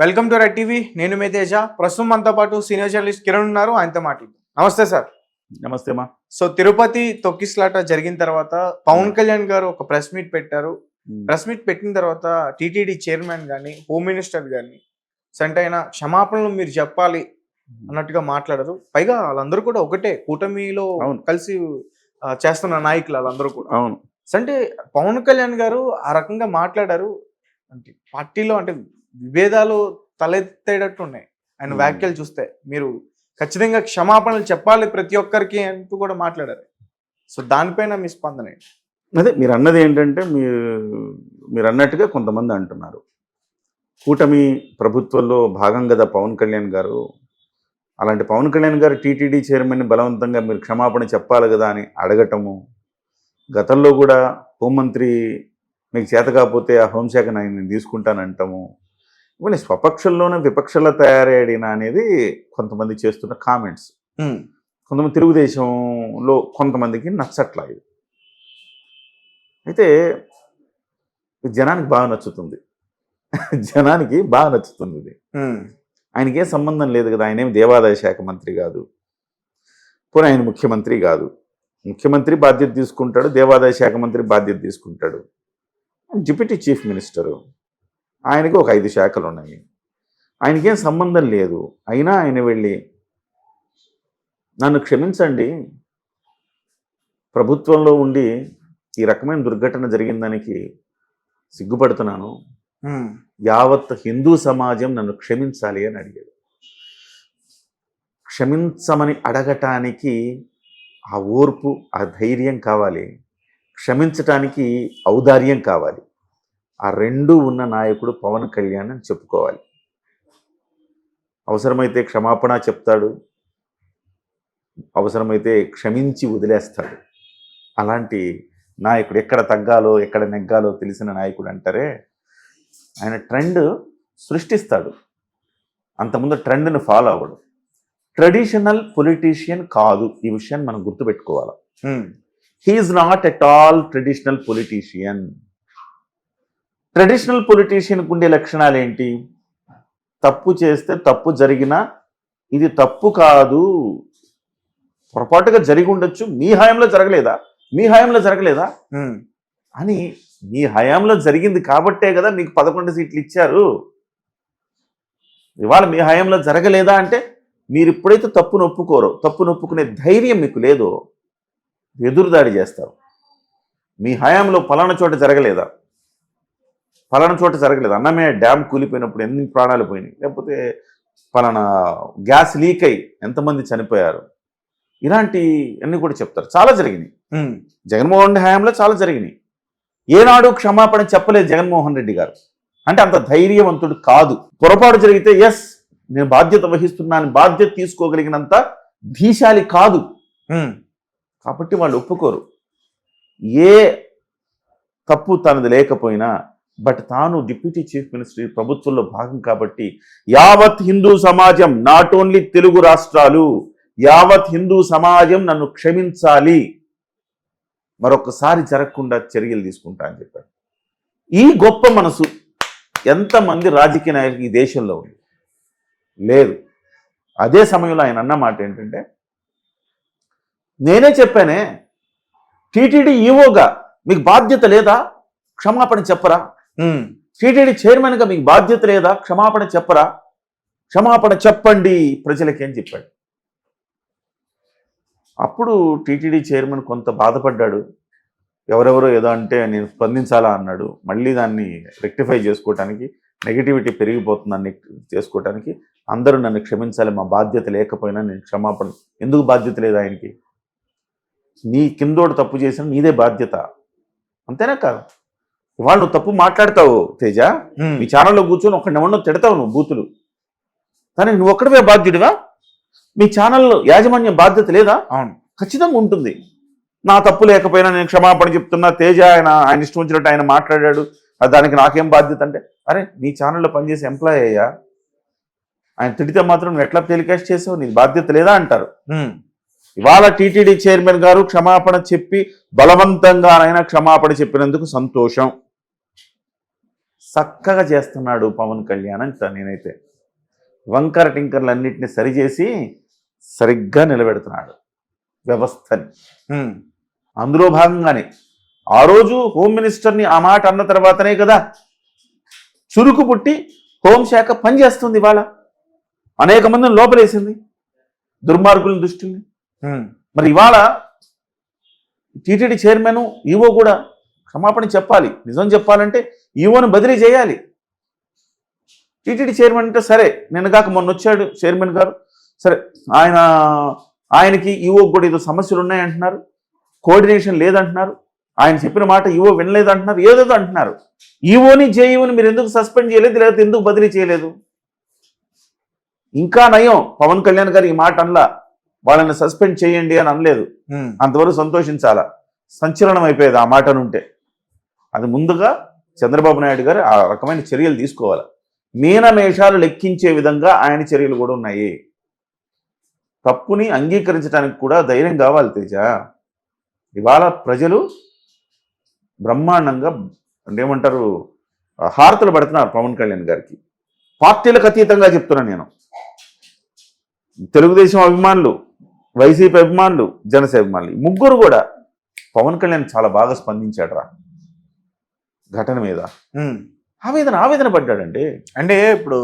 Welcome to red TV. నేను మీ తేజ. ప్రస్తుతం మనతో పాటు సీనియర్ జర్నలిస్ట్ కిరణ్ ఉన్నారు. ఆయనతో మాట్లాడుతాం. నమస్తే సార్. నమస్తే మా. సో తిరుపతి తొక్కిస్లాట జరిగిన తర్వాత పవన్ కళ్యాణ్ గారు ఒక ప్రెస్ మీట్ పెట్టారు. ప్రెస్ మీట్ పెట్టిన తర్వాత టీటీడీ చైర్మన్ కానీ హోమ్ మినిస్టర్ కానీ సెంట్ అయిన క్షమాపణలు మీరు చెప్పాలి అన్నట్టుగా మాట్లాడారు. పైగా వాళ్ళందరూ కూడా ఒకటే కూటమిలో కలిసి చేస్తున్న నాయకులు వాళ్ళందరూ కూడా. అవును. అంటే పవన్ కళ్యాణ్ గారు ఆ రకంగా మాట్లాడారు. అంటే పార్టీలో అంటే విభేదాలు తలెత్తేటట్టు ఉన్నాయి ఆయన వ్యాఖ్యలు చూస్తే. మీరు ఖచ్చితంగా క్షమాపణలు చెప్పాలి ప్రతి ఒక్కరికి అంటూ కూడా మాట్లాడారు. సో దానిపైన మీ స్పందన ఏంటి? అదే మీరు అన్నది ఏంటంటే మీరు అన్నట్టుగా కొంతమంది అంటున్నారు కూటమి ప్రభుత్వంలో భాగం కదా పవన్ కళ్యాణ్ గారు. అలాంటి పవన్ కళ్యాణ్ గారు టీటీడీ చైర్మన్ బలవంతంగా మీరు క్షమాపణ చెప్పాలి కదా అని అడగటము. గతంలో కూడా హోంమంత్రి మీకు చేత కాకపోతే ఆ హోంశాఖను నేను తీసుకుంటానంటాము. ఇవన్నీ స్వపక్షంలోనే విపక్షంలో తయారయ్యాడిన అనేది కొంతమంది చేస్తున్న కామెంట్స్. కొంతమంది తెలుగుదేశంలో కొంతమందికి నచ్చట్లా ఇది. అయితే జనానికి బాగా నచ్చుతుంది. జనానికి బాగా నచ్చుతుంది ఇది. ఆయనకే సంబంధం లేదు కదా. ఆయన ఏమి దేవాదాయ శాఖ మంత్రి కాదు, పోనీ ఆయన ముఖ్యమంత్రి కాదు. ముఖ్యమంత్రి బాధ్యత తీసుకుంటాడు, దేవాదాయ శాఖ మంత్రి బాధ్యత తీసుకుంటాడు. డిప్యూటీ చీఫ్ మినిస్టరు, ఆయనకి ఒక 5 శాఖలు ఉన్నాయి. ఆయనకేం సంబంధం లేదు. అయినా ఆయన వెళ్ళి నన్ను క్షమించండి, ప్రభుత్వంలో ఉండి ఈ రకమైన దుర్ఘటన జరిగిన దానికి సిగ్గుపడుతున్నాను, యావత్ హిందూ సమాజం నన్ను క్షమించాలి అని అడిగాడు. క్షమించమని అడగటానికి ఆ ఓర్పు, ఆ ధైర్యం కావాలి. క్షమించటానికి ఔదార్యం కావాలి. ఆ రెండూ ఉన్న నాయకుడు పవన్ కళ్యాణ్ అని చెప్పుకోవాలి. అవసరమైతే క్షమాపణ చెప్తాడు, అవసరమైతే క్షమించి వదిలేస్తాడు. అలాంటి నాయకుడు, ఎక్కడ తగ్గాలో ఎక్కడ నెగ్గాలో తెలిసిన నాయకుడు అంటారే. ఆయన ట్రెండ్ సృష్టిస్తాడు, అంతకుముందు ట్రెండ్ని ఫాలో అవ్వడు. ట్రెడిషనల్ పొలిటీషియన్ కాదు, ఈ విషయాన్ని మనం గుర్తుపెట్టుకోవాలి. He is not at all traditional politician. Traditional పొలిటీషియన్కి ఉండే లక్షణాలు ఏంటి? తప్పు చేస్తే తప్పు జరిగినా ఇది తప్పు కాదు, పొరపాటుగా జరిగి ఉండొచ్చు, మీ హయాంలో జరగలేదా, మీ హయాంలో జరగలేదా అని. మీ హయాంలో జరిగింది కాబట్టే కదా మీకు 11 సీట్లు ఇచ్చారు. ఇవాళ మీ హయాంలో జరగలేదా అంటే మీరు ఎప్పుడైతే తప్పును ఒప్పుకోరో, తప్పును ఒప్పుకునే ధైర్యం మీకు లేదో ఎదురుదాడి చేస్తారు. మీ హయాంలో పలానా చోట జరగలేదా, పలానా చోట జరగలేదు, అన్నమయ్య డ్యామ్ కూలిపోయినప్పుడు ఎన్ని ప్రాణాలు పోయినాయి, లేకపోతే పలానా గ్యాస్ లీక్ అయ్యి ఎంతమంది చనిపోయారు, ఇలాంటి అన్నీ కూడా చెప్తారు. చాలా జరిగినాయి జగన్మోహన్ రెడ్డి హయాంలో, చాలా జరిగినాయి. ఏనాడు క్షమాపణ చెప్పలేదు జగన్మోహన్ రెడ్డి గారు. అంటే అంత ధైర్యవంతుడు కాదు. పొరపాటు జరిగితే ఎస్ నేను బాధ్యత వహిస్తున్నాను, బాధ్యత తీసుకోగలిగినంత ధీశాలి కాదు. కాబట్టి వాళ్ళు ఒప్పుకోరు. ఏ తప్పు తనది లేకపోయినా, బట్ తాను డిప్యూటీ చీఫ్ మినిస్టర్ ప్రభుత్వంలో భాగం కాబట్టి యావత్ హిందూ సమాజం, నాట్ ఓన్లీ తెలుగు రాష్ట్రాలు, యావత్ హిందూ సమాజం నన్ను క్షమించాలి, మరొకసారి జరగకుండా చర్యలు తీసుకుంటా అని చెప్పాడు. ఈ గొప్ప మనసు ఎంతమంది రాజకీయ నాయకులు ఈ దేశంలో ఉంది? లేదు. అదే సమయంలో ఆయన అన్న మాట ఏంటంటే, నేనే చెప్పానే టీటీడీ ఈవోగా మీకు బాధ్యత లేదా, క్షమాపణ చెప్పరా? టీటీడీ చైర్మన్గా మీకు బాధ్యత లేదా, క్షమాపణ చెప్పరా? క్షమాపణ చెప్పండి ప్రజలకి అని చెప్పాడు. అప్పుడు టీటీడీ చైర్మన్ కొంత బాధపడ్డాడు. ఎవరెవరో ఏదో అంటే నేను స్పందించాలా అన్నాడు. మళ్ళీ దాన్ని రెక్టిఫై చేసుకోవటానికి, నెగిటివిటీ పెరిగిపోతుందని చేసుకోవటానికి అందరూ నన్ను క్షమించాలి, మా బాధ్యత లేకపోయినా నేను క్షమాపణ. ఎందుకు బాధ్యత లేదు ఆయనకి? నీ కిందోడు తప్పు చేసిన నీదే బాధ్యత, అంతేనా కాదు? ఇవాళ నువ్వు తప్పు మాట్లాడతావు తేజ, మీ ఛానల్లో కూర్చొని ఒకటి తిడతావు నువ్వు బూతులు, కానీ నువ్వు ఒక్కడవే బాధ్యుడివా? మీ ఛానల్లో యాజమాన్యం బాధ్యత లేదా? అవును, ఖచ్చితంగా ఉంటుంది. నా తప్పు లేకపోయినా నేను క్షమాపణ చెప్తున్నా, తేజ ఆయన ఇష్టం వచ్చినట్టు ఆయన మాట్లాడాడు, దానికి నాకేం బాధ్యత అంటే, అరే నీ ఛానల్లో పనిచేసే ఎంప్లాయ్ అయ్యా, ఆయన తిడితే మాత్రం నువ్వు ఎట్లా టెలికాస్ట్ చేసావు, నీకు బాధ్యత లేదా అంటారు. ఇవాళ టీటీడీ చైర్మన్ గారు క్షమాపణ చెప్పి బలవంతంగానైనా క్షమాపణ చెప్పినందుకు సంతోషం. చక్కగా చేస్తున్నాడు పవన్ కళ్యాణ్ అంట. నేనైతే వంకర టింకర్లు అన్నింటినీ సరిచేసి సరిగ్గా నిలబెడుతున్నాడు వ్యవస్థని. అందులో భాగంగానే ఆ రోజు హోమ్ మినిస్టర్ని ఆ మాట అన్న తర్వాతనే కదా చురుకు పుట్టి హోంశాఖ పనిచేస్తుంది. ఇవాళ అనేక మందిని లోపలేసింది దుర్మార్గుల దృష్టిని. మరి ఇవాళ టీటీడీ చైర్మన్ ఈవో కూడా క్షమాపణ చెప్పాలి. నిజం చెప్పాలంటే ఈవోని బదిలీ చేయాలి. టీటీడీ చైర్మన్ అంటే సరే, నిన్న కాక మొన్న వచ్చాడు చైర్మన్ గారు, సరే ఆయనకి ఈవో కూడా ఏదో సమస్యలు ఉన్నాయంటున్నారు, కోఆర్డినేషన్ లేదంటున్నారు, ఆయన చెప్పిన మాట ఈవో వినలేదంటున్నారు, ఏదేదో అంటున్నారు. ఈవోని జేఈఓని మీరు ఎందుకు సస్పెండ్ చేయలేదు, లేకపోతే ఎందుకు బదిలీ చేయలేదు? ఇంకా నయం పవన్ కళ్యాణ్ గారు ఈ మాట అనలా, వాళ్ళని సస్పెండ్ చేయండి అని అనలేదు. అంతవరకు సంతోషించాలా, సంచలనం అయిపోయేది ఆ మాట నుంటే. అది ముందుగా చంద్రబాబు నాయుడు గారు ఆ రకమైన చర్యలు తీసుకోవాలి. మీనమేషాలు లెక్కించే విధంగా ఆయన చర్యలు కూడా ఉన్నాయి. తప్పుని అంగీకరించడానికి కూడా ధైర్యం కావాలి తేజ. ఇవాళ ప్రజలు బ్రహ్మాండంగా ఏమంటారు హారతలు పడుతున్నారు పవన్ కళ్యాణ్ గారికి. పార్టీలకు అతీతంగా చెప్తున్నాను నేను. తెలుగుదేశం అభిమానులు, వైసీపీ అభిమానులు, జనసేన అభిమానులు, ముగ్గురు కూడా పవన్ కళ్యాణ్ చాలా బాగా స్పందించాడు రా ఘటన మీద. ఆవేదన పడ్డాడండి. అంటే ఇప్పుడు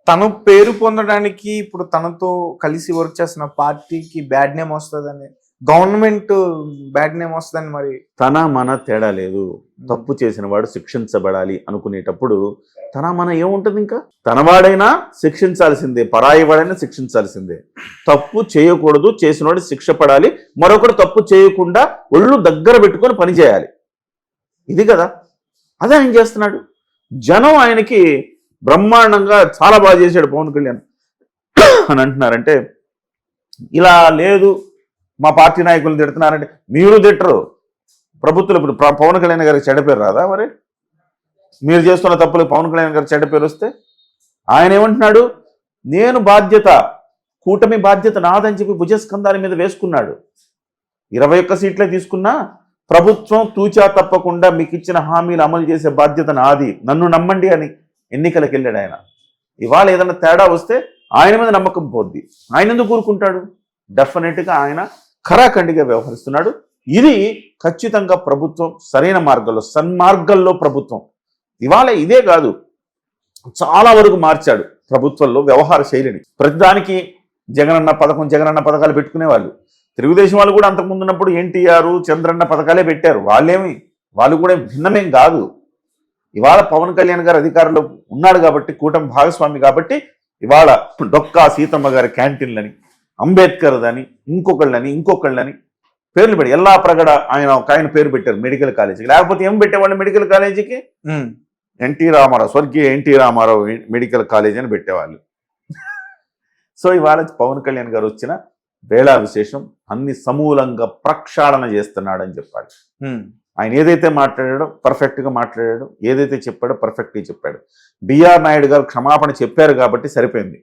తను పేరు పొందడానికి ఇప్పుడు తనతో కలిసి వర్క్ చేస్తున్న పార్టీకి బ్యాడ్ నేమ్ వస్తుందని, గవర్నమెంట్ బ్యాడ్ నేమ్ వస్తుందని, మరి తన మన తేడా లేదు. తప్పు చేసిన వాడు శిక్షించబడాలి అనుకునేటప్పుడు తన మన ఏముంటుంది? ఇంకా తనవాడైనా శిక్షించాల్సిందే, పరాయి వాడైనా శిక్షించాల్సిందే. తప్పు చేయకూడదు, చేసినవాడు శిక్ష పడాలి, మరొకరు తప్పు చేయకుండా ఒళ్ళు దగ్గర పెట్టుకొని పనిచేయాలి. ఇది కదా, అదే ఆయన చేస్తున్నాడు. జనం ఆయనకి బ్రహ్మాండంగా చాలా బాగా చేశాడు పవన్ కళ్యాణ్ అని అంటున్నారంటే, ఇలా లేదు మా పార్టీ నాయకులు తిడుతున్నారంటే మీరు తిట్టరు. ప్రభుత్వం ఇప్పుడు పవన్ కళ్యాణ్ గారికి చెడ్డ పేరు రాదా? మరి మీరు చేస్తున్న తప్పులు పవన్ కళ్యాణ్ గారికి చెడ్డ పేరు వస్తే ఆయన ఏమంటున్నాడు? నేను బాధ్యత, కూటమి బాధ్యత నాదని చెప్పి భుజస్కంధాల మీద వేసుకున్నాడు. 21 సీట్లే తీసుకున్నా ప్రభుత్వం తూచా తప్పకుండా మీకు ఇచ్చిన హామీలు అమలు చేసే బాధ్యత నాది, నన్ను నమ్మండి అని ఎన్నికలకు వెళ్ళాడు ఆయన. ఇవాళ ఏదైనా తేడా వస్తే ఆయన మీద నమ్మకం పోద్ది. ఆయన ఎందుకు కూరుకుంటాడు? డెఫినెట్గా ఆయన ఖరాఖండిగా వ్యవహరిస్తున్నాడు. ఇది ఖచ్చితంగా ప్రభుత్వం సరైన మార్గంలో, సన్మార్గంలో ప్రభుత్వం. ఇవాళ ఇదే కాదు, చాలా వరకు మార్చాడు ప్రభుత్వంలో వ్యవహార శైలిని. ప్రతిదానికి జగనన్న పథకాలు పెట్టుకునేవాళ్ళు. తెలుగుదేశం వాళ్ళు కూడా అంతకుముందు ఉన్నప్పుడు ఎన్టీఆర్, చంద్రన్న పథకాలే పెట్టారు. వాళ్ళు కూడా భిన్నమేం కాదు. ఇవాళ పవన్ కళ్యాణ్ గారు అధికారంలో ఉన్నాడు కాబట్టి, కూటమి భాగస్వామి కాబట్టి, ఇవాళ డొక్కా సీతమ్మ గారి క్యాంటీన్లని, అంబేద్కర్ అని, ఇంకొకళ్ళని పేర్లు పెట్టి ఎల్లా ప్రగడ ఆయన పేరు పెట్టారు మెడికల్ కాలేజీకి. లేకపోతే ఏం పెట్టేవాళ్ళు మెడికల్ కాలేజీకి? స్వర్గీయ ఎన్టీ రామారావు మెడికల్ కాలేజీ అని పెట్టేవాళ్ళు. సో ఇవాళ పవన్ కళ్యాణ్ గారు వచ్చిన వేళా విశేషం, అన్ని సమూలంగా ప్రక్షాళన చేస్తున్నాడని చెప్పాలి. ఆయన ఏదైతే మాట్లాడాడో పర్ఫెక్ట్గా మాట్లాడాడు, ఏదైతే చెప్పాడో పర్ఫెక్ట్గా చెప్పాడు. బిఆర్ నాయుడు గారు క్షమాపణ చెప్పారు కాబట్టి సరిపోయింది.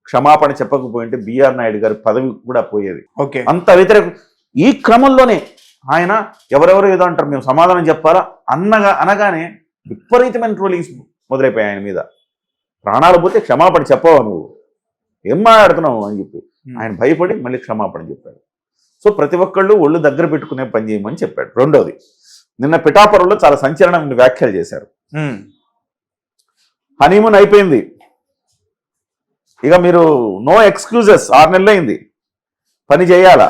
క్షమాపణ చెప్పకపోయింటే బిఆర్ నాయుడు గారి పదవి కూడా పోయేది. ఓకే, అంత వ్యతిరేక. ఈ క్రమంలోనే ఆయన ఎవరెవరు ఏదో అంటారు, మేము సమాధానం చెప్పాలా అనగానే విపరీతమైన ట్రోలింగ్స్ మొదలైపోయాయి ఆయన మీద. ప్రాణాలు పోతే క్షమాపణ చెప్పవా నువ్వు, ఏం మాట్లాడుతున్నావు అని చెప్పి ఆయన భయపడి మళ్ళీ క్షమాపణ చెప్పాడు. సో ప్రతి ఒక్కళ్ళు ఒళ్ళు దగ్గర పెట్టుకునే పని చేయమని చెప్పాడు. రెండోది, నిన్న పిఠాపురంలో చాలా సంచలనమైన వ్యాఖ్యలు చేశారు. హనీమూన్ అయిపోయింది, ఇక మీరు నో ఎక్స్క్యూజెస్, 6 నెలలు అయింది, పని చేయాలా,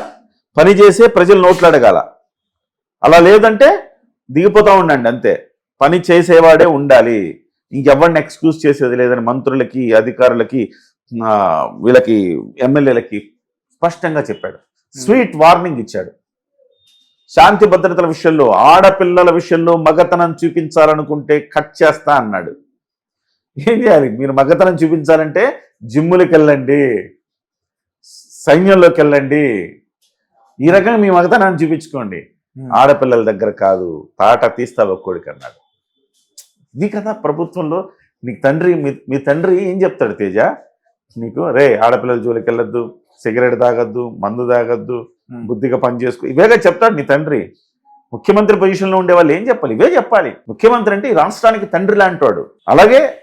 పని చేసే ప్రజలు నోట్లు అడగాల, అలా లేదంటే దిగిపోతూ ఉండండి అంతే, పని చేసేవాడే ఉండాలి, ఇంకెవరిని ఎక్స్క్యూజ్ చేసేది లేదని మంత్రులకి, అధికారులకి, వీళ్ళకి, ఎమ్మెల్యేలకి స్పష్టంగా చెప్పాడు. స్వీట్ వార్నింగ్ ఇచ్చాడు. శాంతి భద్రతల విషయంలో, ఆడపిల్లల విషయంలో మగతనం చూపించాలనుకుంటే కట్ చేస్తా అన్నాడు. ఏం చేయాలి? మీరు మగతనం చూపించాలంటే జిమ్ములకి వెళ్ళండి, సైన్యంలోకి వెళ్ళండి, ఈ రకంగా మీ మగతనాన్ని చూపించుకోండి, ఆడపిల్లల దగ్గర కాదు, తాట తీస్తావు ఒక్కోడికి అన్నాడు. ఇది కదా ప్రభుత్వంలో. నీకు తండ్రి, మీ తండ్రి ఏం చెప్తాడు తేజ నీకు? రే ఆడపిల్లల జోలికి వెళ్ళొద్దు, సిగరెట్ తాగొద్దు, మందు తాగొద్దు, బుద్ధిగా పని చేసుకో, ఇవేగా చెప్తాడు నీ తండ్రి. ముఖ్యమంత్రి పొజిషన్లో ఉండే వాళ్ళు ఏం చెప్పాలి? ఇవే చెప్పాలి. ముఖ్యమంత్రి అంటే ఈ రాష్ట్రానికి తండ్రి లాంటి వాడు. అలాగే